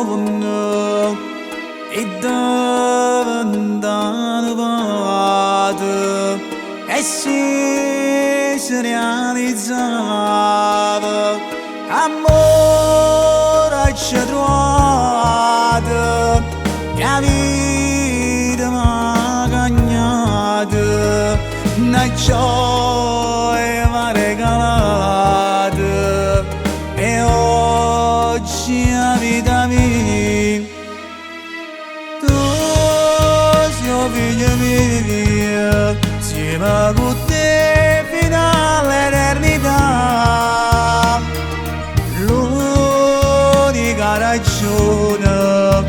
buono e davanti e si realizzava amore ci trovato la vita m'ha cagnata una gioia m'ha regalata e oggi la vita mia tu sei figlio mio insieme con te fino all'eternità l'unica ragione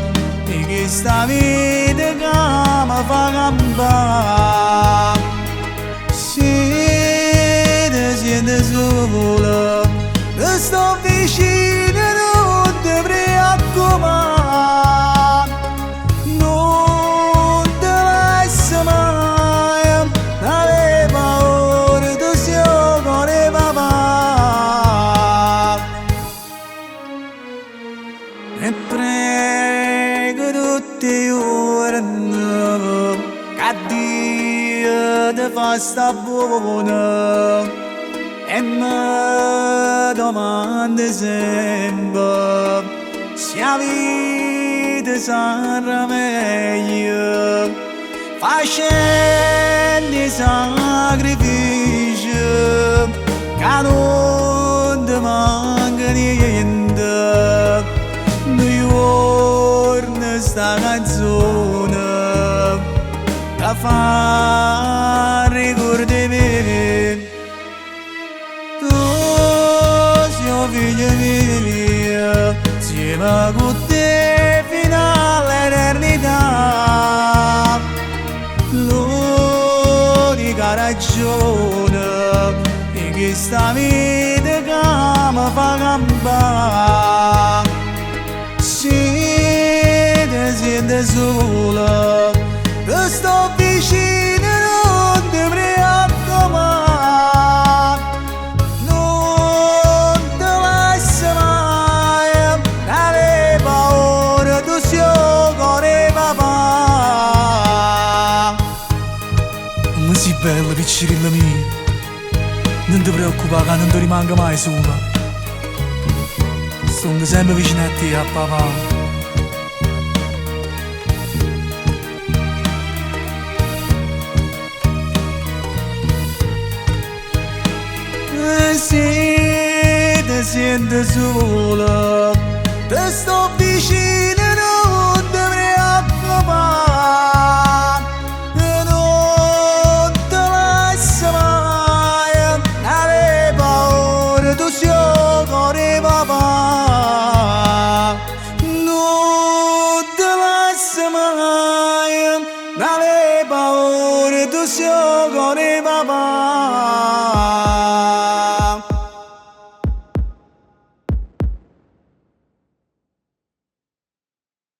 di questa vita che mi fa campare se ti senti sola ti sto vicino non ti preoccupare non ti lascio mai avere paura tu sei il cuore papà e prego tutti i giorni che Dio ti fa sta buona e mi domando sempre se la vita sarà meglio facendo i sacrifici che non ti manca niente due giorni sta canzone che fa ricordare me tu sei figlio mio insieme con te fino all'eternità l'unica ragione di questa vita che mi fa campare se ti senti sola ti sto vicino non ti preoccupare non ti lascio mai avere paura tu sei il cuore papà ma sei bella piccirilla mia non ti preoccupare che non ti rimanga mai sola sto sempre vicino a te a papà se ti senti sola ti sto vicino non ti preoccupare non ti lascio mai avere paura tu sei il cuore papà non ti lascio mai avere paura tu sei il cuore papà